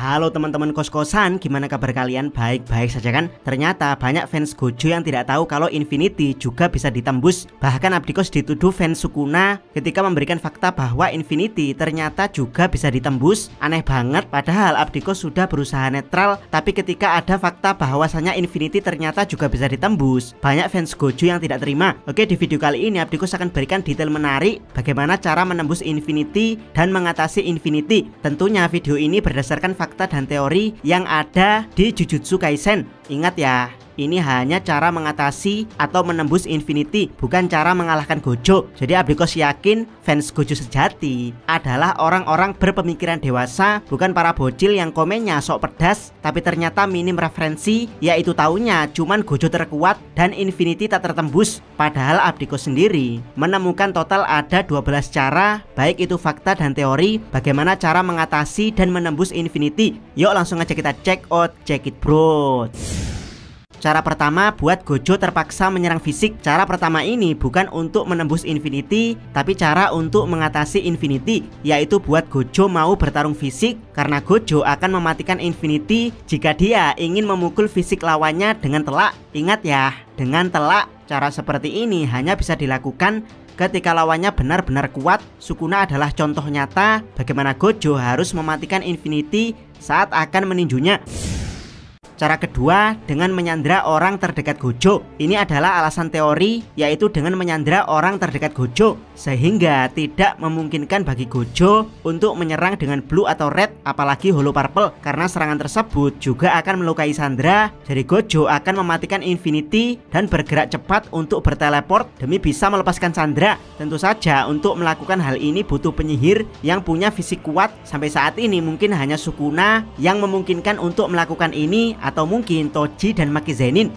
Halo teman-teman kos-kosan, gimana kabar kalian? Baik-baik saja kan? Ternyata banyak fans Gojo yang tidak tahu kalau Infinity juga bisa ditembus. Bahkan Abdikos dituduh fans Sukuna ketika memberikan fakta bahwa Infinity ternyata juga bisa ditembus. Aneh banget, padahal Abdikos sudah berusaha netral, tapi ketika ada fakta bahwasanya Infinity ternyata juga bisa ditembus, banyak fans Gojo yang tidak terima. Oke, di video kali ini Abdikos akan berikan detail menarik bagaimana cara menembus Infinity dan mengatasi Infinity. Tentunya video ini berdasarkan fakta dan teori yang ada di Jujutsu Kaisen. Ingat ya, ini hanya cara mengatasi atau menembus Infinity, bukan cara mengalahkan Gojo. Jadi Abdikos yakin fans Gojo sejati adalah orang-orang berpemikiran dewasa, bukan para bocil yang komennya sok pedas tapi ternyata minim referensi, yaitu taunya cuman Gojo terkuat dan Infinity tak tertembus. Padahal Abdikos sendiri menemukan total ada 12 cara, baik itu fakta dan teori, bagaimana cara mengatasi dan menembus Infinity. Yuk langsung aja kita check out, check it bro. Cara pertama, buat Gojo terpaksa menyerang fisik. Cara pertama ini bukan untuk menembus Infinity, tapi cara untuk mengatasi Infinity, yaitu buat Gojo mau bertarung fisik, karena Gojo akan mematikan Infinity jika dia ingin memukul fisik lawannya dengan telak. Ingat ya, dengan telak. Cara seperti ini hanya bisa dilakukan ketika lawannya benar-benar kuat. Sukuna adalah contoh nyata bagaimana Gojo harus mematikan Infinity saat akan meninjunya. Cara kedua, dengan menyandra orang terdekat Gojo. Ini adalah alasan teori, yaitu dengan menyandra orang terdekat Gojo, sehingga tidak memungkinkan bagi Gojo untuk menyerang dengan blue atau red, apalagi hollow purple, karena serangan tersebut juga akan melukai Sandra. Jadi Gojo akan mematikan Infinity dan bergerak cepat untuk berteleport demi bisa melepaskan Sandra. Tentu saja untuk melakukan hal ini butuh penyihir yang punya fisik kuat. Sampai saat ini mungkin hanya Sukuna yang memungkinkan untuk melakukan ini, atau mungkin Toji dan Maki Zenin.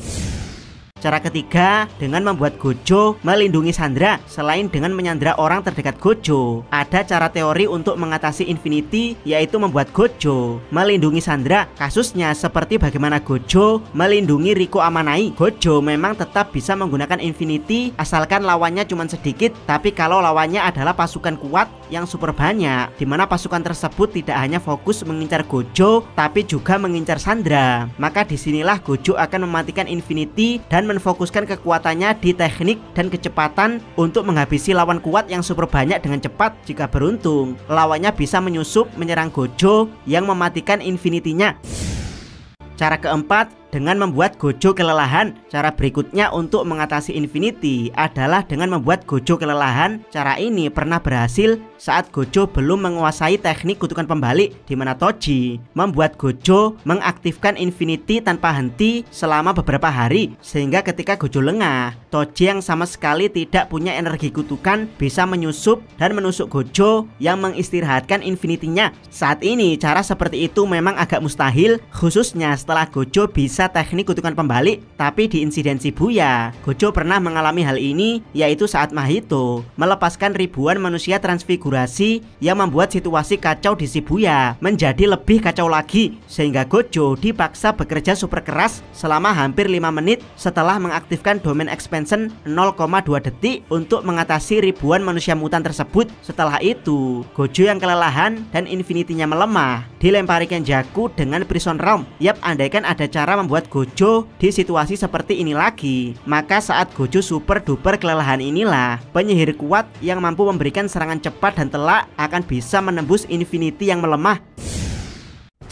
Cara ketiga, dengan membuat Gojo melindungi Sandra. Selain dengan menyandra orang terdekat Gojo, ada cara teori untuk mengatasi Infinity, yaitu membuat Gojo melindungi Sandra. Kasusnya seperti bagaimana Gojo melindungi Riko Amanai. Gojo memang tetap bisa menggunakan Infinity asalkan lawannya cuma sedikit, tapi kalau lawannya adalah pasukan kuat yang super banyak, dimana pasukan tersebut tidak hanya fokus mengincar Gojo tapi juga mengincar Sandra, maka disinilah Gojo akan mematikan Infinity dan menfokuskan kekuatannya di teknik dan kecepatan untuk menghabisi lawan kuat yang super banyak dengan cepat. Jika beruntung, lawannya bisa menyusup menyerang Gojo yang mematikan Infinity-nya. Cara keempat, dengan membuat Gojo kelelahan. Cara berikutnya untuk mengatasi Infinity adalah dengan membuat Gojo kelelahan. Cara ini pernah berhasil saat Gojo belum menguasai teknik kutukan pembalik, di mana Toji membuat Gojo mengaktifkan Infinity tanpa henti selama beberapa hari, sehingga ketika Gojo lengah, Toji yang sama sekali tidak punya energi kutukan bisa menyusup dan menusuk Gojo yang mengistirahatkan Infinity-nya. Saat ini cara seperti itu memang agak mustahil, khususnya setelah Gojo bisa teknik kutukan pembalik. Tapi di insiden Shibuya, Gojo pernah mengalami hal ini, yaitu saat Mahito melepaskan ribuan manusia transfigurasi yang membuat situasi kacau di Shibuya menjadi lebih kacau lagi, sehingga Gojo dipaksa bekerja super keras selama hampir 5 menit setelah mengaktifkan domain expansion 0,2 detik untuk mengatasi ribuan manusia mutan tersebut. Setelah itu, Gojo yang kelelahan dan Infinity-nya melemah dilempari Kenjaku dengan Prison Realm. Yap, andaikan ada cara membuat Gojo di situasi seperti ini lagi, maka saat Gojo super duper kelelahan inilah penyihir kuat yang mampu memberikan serangan cepat dan telak akan bisa menembus Infinity yang melemah.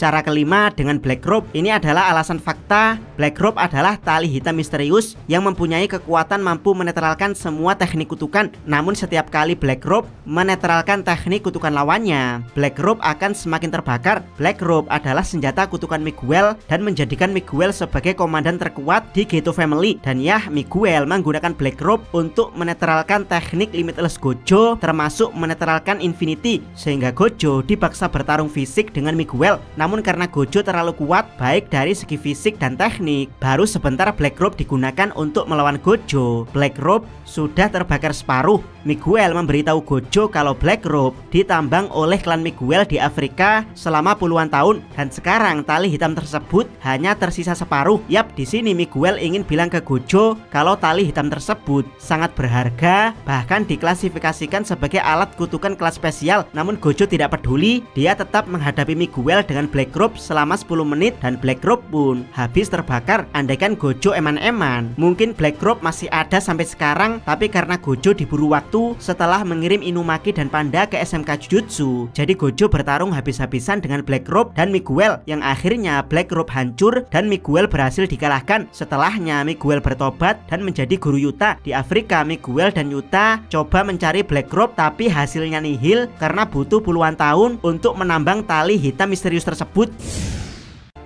Cara kelima, dengan Black Robe. Ini adalah alasan fakta. Black Robe adalah tali hitam misterius yang mempunyai kekuatan mampu menetralkan semua teknik kutukan. Namun setiap kali Black Robe menetralkan teknik kutukan lawannya, Black Robe akan semakin terbakar. Black Robe adalah senjata kutukan Miguel dan menjadikan Miguel sebagai komandan terkuat di Geto Family. Dan ya, Miguel menggunakan Black Robe untuk menetralkan teknik Limitless Gojo, termasuk menetralkan Infinity, sehingga Gojo dipaksa bertarung fisik dengan Miguel. Namun Namun karena Gojo terlalu kuat baik dari segi fisik dan teknik, baru sebentar Black Robe digunakan untuk melawan Gojo. Black Robe sudah terbakar separuh. Miguel memberitahu Gojo kalau Black Robe ditambang oleh klan Miguel di Afrika selama puluhan tahun, dan sekarang tali hitam tersebut hanya tersisa separuh. Yap, di sini Miguel ingin bilang ke Gojo kalau tali hitam tersebut sangat berharga, bahkan diklasifikasikan sebagai alat kutukan kelas spesial. Namun Gojo tidak peduli, dia tetap menghadapi Miguel dengan Black Robe selama 10 menit dan Black Robe pun habis terbakar. Andaikan Gojo eman-eman, mungkin Black Robe masih ada sampai sekarang, tapi karena Gojo diburu waktu setelah mengirim Inumaki dan Panda ke SMK Jujutsu, jadi Gojo bertarung habis-habisan dengan Black Robe dan Miguel, yang akhirnya Black Robe hancur dan Miguel berhasil dikalahkan. Setelahnya Miguel bertobat dan menjadi guru Yuta. Di Afrika, Miguel dan Yuta coba mencari Black Robe tapi hasilnya nihil karena butuh puluhan tahun untuk menambang tali hitam misterius tersebut.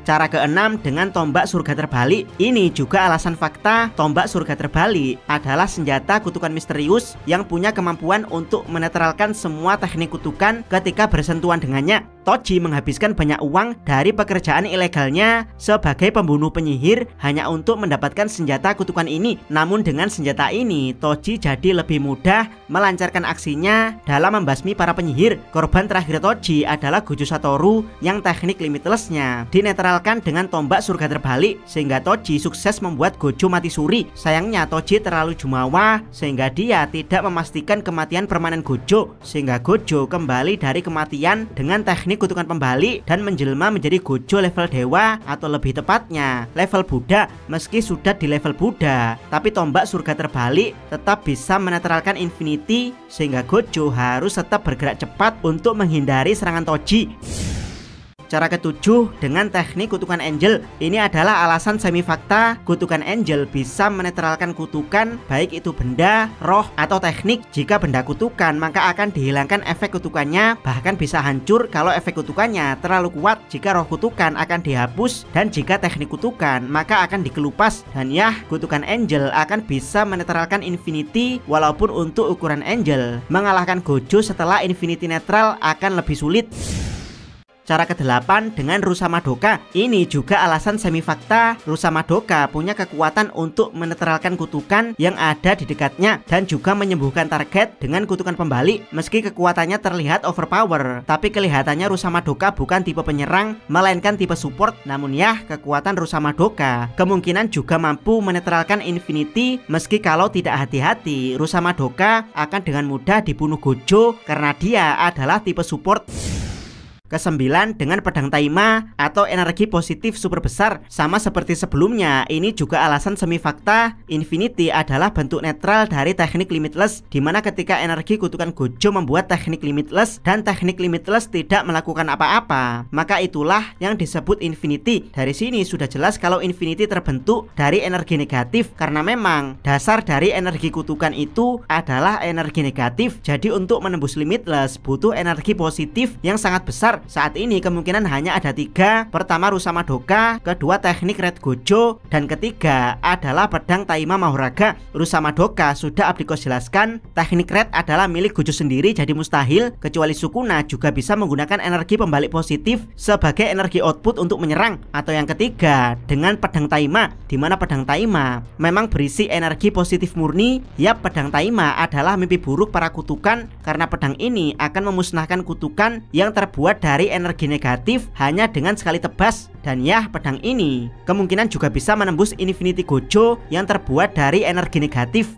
Cara keenam dengan tombak surga terbalik. Ini juga alasan fakta tombak surga terbalik adalah senjata kutukan misterius yang punya kemampuan untuk menetralkan semua teknik kutukan ketika bersentuhan dengannya. Toji menghabiskan banyak uang dari pekerjaan ilegalnya sebagai pembunuh penyihir hanya untuk mendapatkan senjata kutukan ini. Namun dengan senjata ini, Toji jadi lebih mudah melancarkan aksinya dalam membasmi para penyihir. Korban terakhir Toji adalah Gojo Satoru yang teknik limitlessnya dinetralkan dengan tombak surga terbalik, sehingga Toji sukses membuat Gojo mati suri. Sayangnya Toji terlalu jumawa sehingga dia tidak memastikan kematian permanen Gojo, sehingga Gojo kembali dari kematian dengan teknik kutukan pembalik dan menjelma menjadi Gojo level dewa, atau lebih tepatnya level Buddha. Meski sudah di level Buddha, tapi tombak surga terbalik tetap bisa menetralkan Infinity, sehingga Gojo harus tetap bergerak cepat untuk menghindari serangan Toji. Cara ketujuh dengan teknik kutukan Angel. Ini adalah alasan semi fakta kutukan Angel bisa menetralkan kutukan, baik itu benda, roh, atau teknik. Jika benda kutukan, maka akan dihilangkan efek kutukannya, bahkan bisa hancur kalau efek kutukannya terlalu kuat. Jika roh kutukan akan dihapus, dan jika teknik kutukan maka akan dikelupas. Dan ya, kutukan Angel akan bisa menetralkan Infinity, walaupun untuk ukuran Angel mengalahkan Gojo setelah Infinity netral akan lebih sulit. Cara ke-8 dengan Rusa Madoka. Ini juga alasan semi fakta. Rusa Madoka punya kekuatan untuk menetralkan kutukan yang ada di dekatnya dan juga menyembuhkan target dengan kutukan pembalik. Meski kekuatannya terlihat overpower, tapi kelihatannya Rusa Madoka bukan tipe penyerang melainkan tipe support. Namun ya, kekuatan Rusa Madoka kemungkinan juga mampu menetralkan Infinity. Meski kalau tidak hati-hati, Rusa Madoka akan dengan mudah dibunuh Gojo karena dia adalah tipe support. Kesembilan dengan pedang Taima atau energi positif super besar. Sama seperti sebelumnya, ini juga alasan semi fakta. Infinity adalah bentuk netral dari teknik limitless, dimana ketika energi kutukan Gojo membuat teknik limitless dan teknik limitless tidak melakukan apa-apa, maka itulah yang disebut Infinity. Dari sini sudah jelas kalau Infinity terbentuk dari energi negatif, karena memang dasar dari energi kutukan itu adalah energi negatif. Jadi untuk menembus limitless butuh energi positif yang sangat besar. Saat ini kemungkinan hanya ada 3. Pertama Rusa Madoka, kedua teknik Red Gojo, dan ketiga adalah pedang Taima Mahoraga. Rusa Madoka sudah Abdikos jelaskan, teknik Red adalah milik Gojo sendiri, jadi mustahil. Kecuali Sukuna juga bisa menggunakan energi pembalik positif sebagai energi output untuk menyerang. Atau yang ketiga dengan pedang Taima, dimana pedang Taima memang berisi energi positif murni. Yap, pedang Taima adalah mimpi buruk para kutukan, karena pedang ini akan memusnahkan kutukan yang terbuat dari energi negatif hanya dengan sekali tebas. Dan ya, pedang ini kemungkinan juga bisa menembus Infinity Gojo yang terbuat dari energi negatif.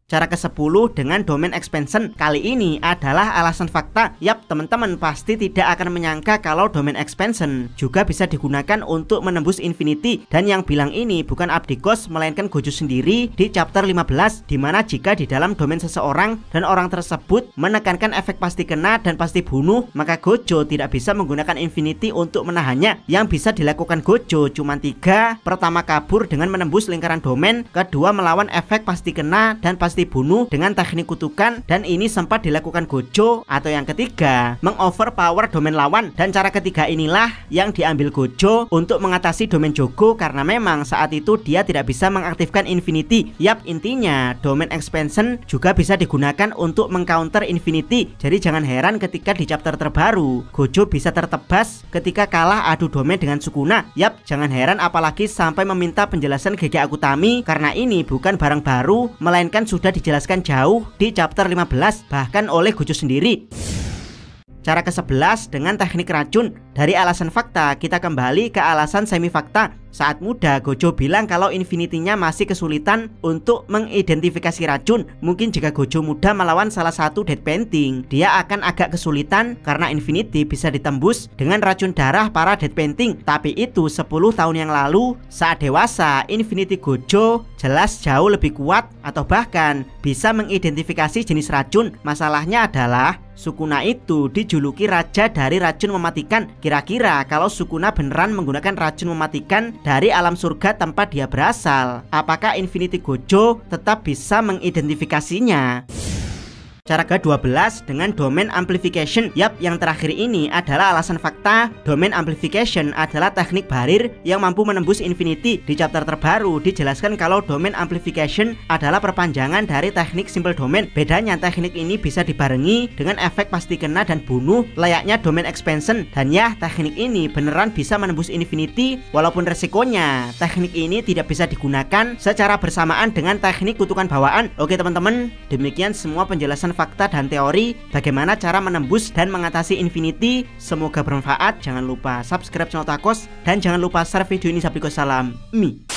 Cara ke-10 dengan domain expansion. Kali ini adalah alasan fakta. Yap, teman-teman pasti tidak akan menyangka kalau domain expansion juga bisa digunakan untuk menembus Infinity. Dan yang bilang ini bukan Abdikos melainkan Gojo sendiri di chapter 15, dimana jika di dalam domain seseorang dan orang tersebut menekankan efek pasti kena dan pasti bunuh, maka Gojo tidak bisa menggunakan Infinity untuk menahannya. Yang bisa dilakukan Gojo cuma 3. Pertama, kabur dengan menembus lingkaran domain. Kedua, melawan efek pasti kena dan pasti mesti bunuh dengan teknik kutukan, dan ini sempat dilakukan Gojo. Atau yang ketiga, mengoverpower domain lawan, dan cara ketiga inilah yang diambil Gojo untuk mengatasi domain Jogo karena memang saat itu dia tidak bisa mengaktifkan Infinity. Yap, intinya domain expansion juga bisa digunakan untuk mengcounter Infinity. Jadi jangan heran ketika di chapter terbaru Gojo bisa tertebas ketika kalah adu domain dengan Sukuna. Yap, jangan heran apalagi sampai meminta penjelasan GG Akutami karena ini bukan barang baru melainkan sudah dijelaskan jauh di chapter 15 bahkan oleh Gojo sendiri. Cara ke-11 dengan teknik racun. Dari alasan fakta kita kembali ke alasan semi fakta. Saat muda Gojo bilang kalau Infinity-nya masih kesulitan untuk mengidentifikasi racun. Mungkin jika Gojo muda melawan salah satu dead painting, dia akan agak kesulitan karena Infinity bisa ditembus dengan racun darah para dead painting. Tapi itu 10 tahun yang lalu. Saat dewasa Infinity Gojo jelas jauh lebih kuat atau bahkan bisa mengidentifikasi jenis racun. Masalahnya adalah Sukuna itu dijuluki raja dari racun mematikan. Kira-kira kalau Sukuna beneran menggunakan racun mematikan dari alam surga tempat dia berasal, apakah Infinity Gojo tetap bisa mengidentifikasinya? Cara ke-12 dengan domain amplification. Yap, yang terakhir ini adalah alasan fakta. Domain amplification adalah teknik barir yang mampu menembus Infinity. Di chapter terbaru dijelaskan kalau domain amplification adalah perpanjangan dari teknik simple domain. Bedanya teknik ini bisa dibarengi dengan efek pasti kena dan bunuh layaknya domain expansion. Dan ya, teknik ini beneran bisa menembus Infinity walaupun resikonya teknik ini tidak bisa digunakan secara bersamaan dengan teknik kutukan bawaan. Oke teman-teman, demikian semua penjelasan fakta dan teori bagaimana cara menembus dan mengatasi Infinity. Semoga bermanfaat. Jangan lupa subscribe channel Takos dan jangan lupa share video ini. Salam Mi.